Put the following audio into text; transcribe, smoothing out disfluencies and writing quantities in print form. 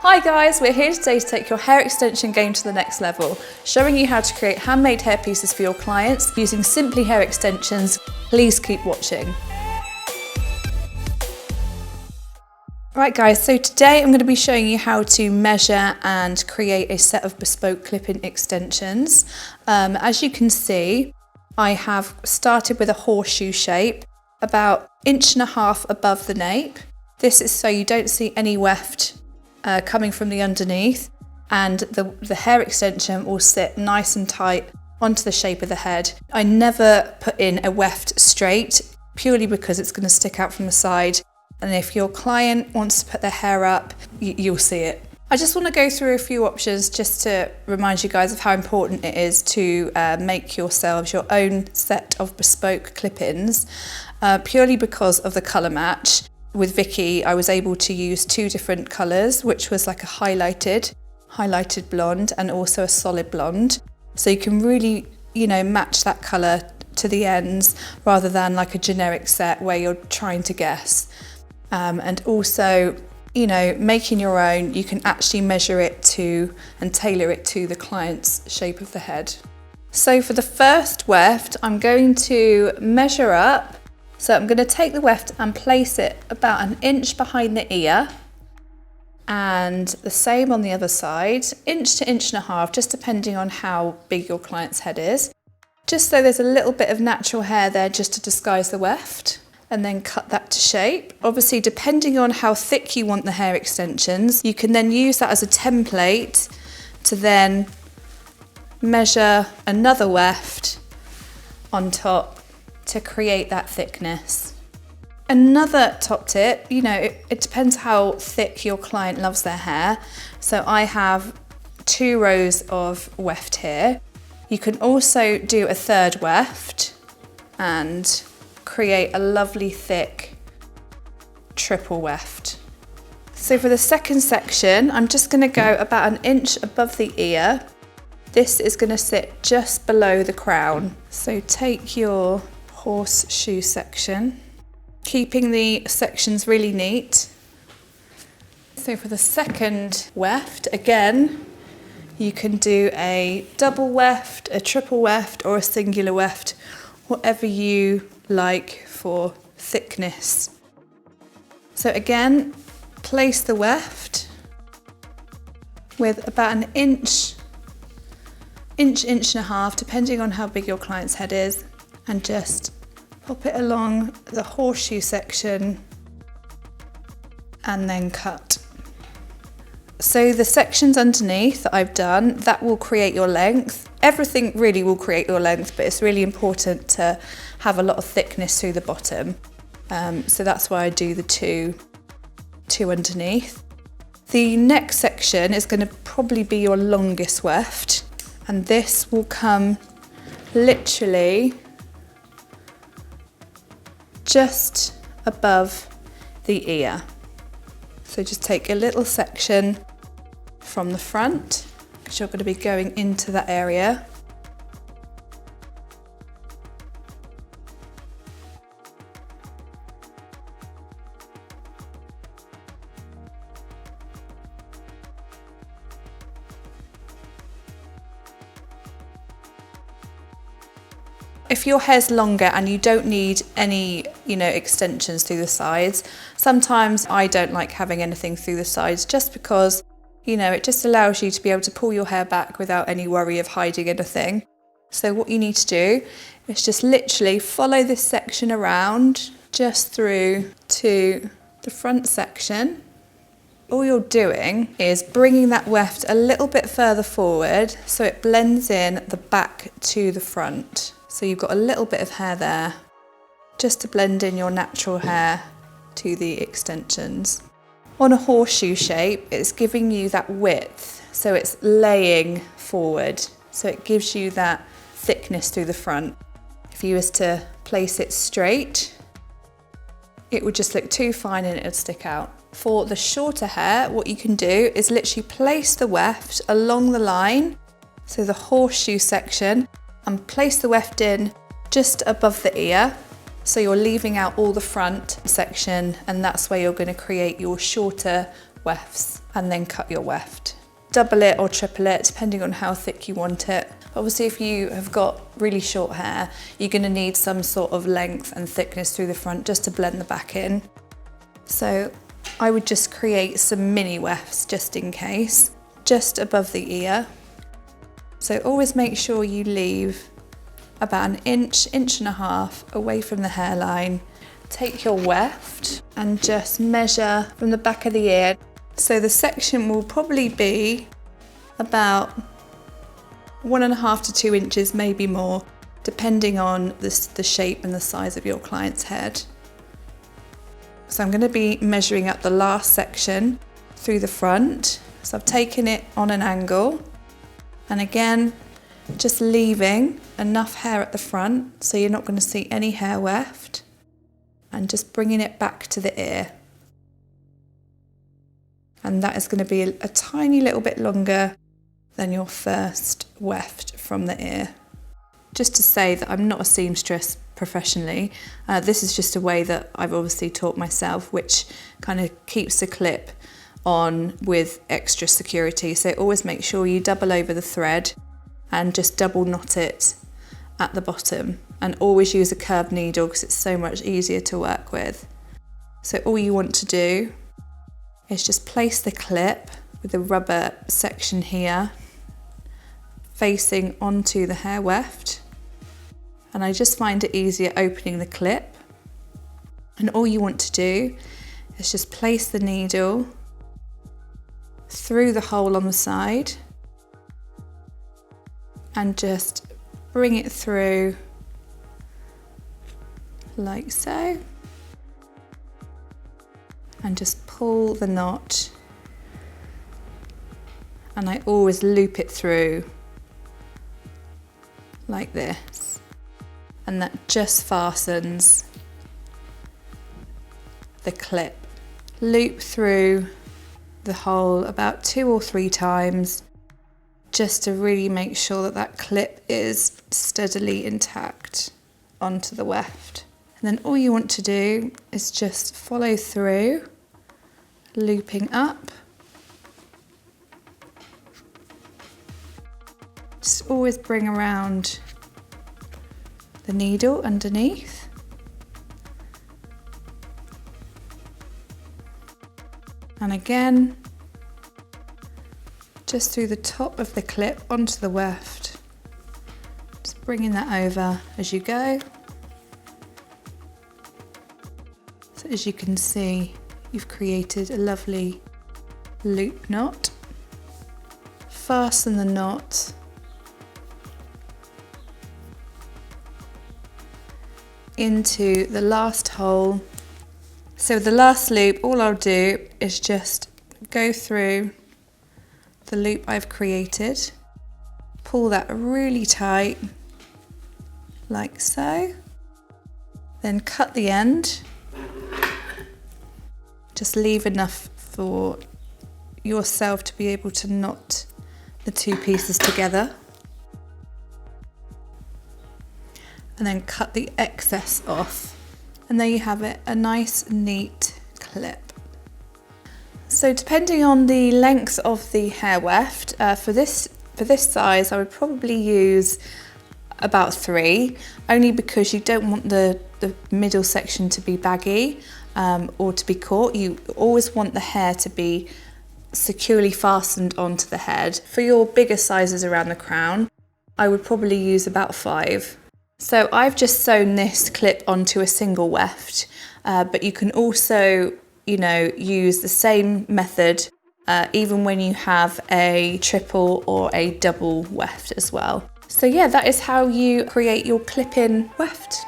Hi guys, we're here today to take your hair extension game to the next level, showing you how to create handmade hair pieces for your clients using Simply Hair Extensions. Please keep watching. Right guys, so today I'm going to be showing you how to measure and create a set of bespoke clip-in extensions. As you can see, I have started with a horseshoe shape, about 1.5 inches above the nape. This is so you don't see any weft coming from the underneath, and the hair extension will sit nice and tight onto the shape of the head. I never put in a weft straight, purely because it's going to stick out from the side, and if your client wants to put their hair up, you'll see it. I just want to go through a few options just to remind you guys of how important it is to make yourselves your own set of bespoke clip-ins, purely because of the colour match. With Vicky, I was able to use 2 different colours, which was like a highlighted blonde and also a solid blonde. So you can really, match that colour to the ends rather than like a generic set where you're trying to guess. And also, making your own, you can actually measure it to and tailor it to the client's shape of the head. So for the first weft, I'm going to measure up. So I'm going to take the weft and place it about 1 inch behind the ear, and the same on the other side, 1 to 1.5 inches, just depending on how big your client's head is. Just so there's a little bit of natural hair there just to disguise the weft, and then cut that to shape. Obviously, depending on how thick you want the hair extensions, you can then use that as a template to then measure another weft on top to create that thickness. Another top tip, it depends how thick your client loves their hair. So I have 2 rows of weft here. You can also do a third weft and create a lovely thick triple weft. So for the second section, I'm just going to go about 1 inch above the ear. This is going to sit just below the crown. So take your horseshoe section, keeping the sections really neat. So for the second weft, again, you can do a double weft, a triple weft, or a singular weft, whatever you like for thickness. So again, place the weft with about 1 inch, 1.5 inches, depending on how big your client's head is, and just pop it along the horseshoe section and then cut. So the sections underneath that I've done, that will create your length. Everything really will create your length, but it's really important to have a lot of thickness through the bottom. So that's why I do the two underneath. The next section is going to probably be your longest weft, and this will come literally just above the ear. So just take a little section from the front, because you're going to be going into that area. If your hair's longer and you don't need any, extensions through the sides, sometimes I don't like having anything through the sides just because, it just allows you to be able to pull your hair back without any worry of hiding anything. So what you need to do is just literally follow this section around just through to the front section. All you're doing is bringing that weft a little bit further forward so it blends in the back to the front. So you've got a little bit of hair there, just to blend in your natural hair to the extensions. On a horseshoe shape, it's giving you that width, so it's laying forward, so it gives you that thickness through the front. If you was to place it straight, it would just look too fine and it would stick out. For the shorter hair, what you can do is literally place the weft along the line, so the horseshoe section, and place the weft in just above the ear, so you're leaving out all the front section, and that's where you're going to create your shorter wefts and then cut your weft. Double it or triple it depending on how thick you want it. Obviously, if you have got really short hair, you're going to need some sort of length and thickness through the front just to blend the back in. So I would just create some mini wefts just in case, just above the ear. So always make sure you leave about an inch, inch and a half away from the hairline. Take your weft and just measure from the back of the ear. So the section will probably be about 1.5 to 2 inches, maybe more, depending on the shape and the size of your client's head. So I'm going to be measuring up the last section through the front. So I've taken it on an angle, and again, just leaving enough hair at the front so you're not going to see any hair weft, and just bringing it back to the ear. And that is going to be a tiny little bit longer than your first weft from the ear. Just to say that I'm not a seamstress professionally, this is just a way that I've obviously taught myself, which kind of keeps the clip on with extra security. So always make sure you double over the thread and just double knot it at the bottom, and always use a curved needle because it's so much easier to work with. So all you want to do is just place the clip with the rubber section here facing onto the hair weft, and I just find it easier opening the clip. And all you want to do is just place the needle through the hole on the side and just bring it through like so, and just pull the knot, and I always loop it through like this, and that just fastens the clip. Loop through the hole about 2 or 3 times just to really make sure that that clip is steadily intact onto the weft. And then all you want to do is just follow through, looping up. Just always bring around the needle underneath. And again, just through the top of the clip onto the weft. Just bringing that over as you go. So as you can see, you've created a lovely loop knot. Fasten the knot into the last hole. So the last loop, all I'll do is just go through the loop I've created, pull that really tight, like so, then cut the end. Just leave enough for yourself to be able to knot the 2 pieces together. And then cut the excess off. And there you have it, a nice neat clip. So depending on the length of the hair weft, for this size I would probably use about 3, only because you don't want the middle section to be baggy or to be caught. You always want the hair to be securely fastened onto the head. For your bigger sizes around the crown, I would probably use about 5. So I've just sewn this clip onto a single weft, but you can also, use the same method even when you have a triple or a double weft as well. So yeah, that is how you create your clip-in weft.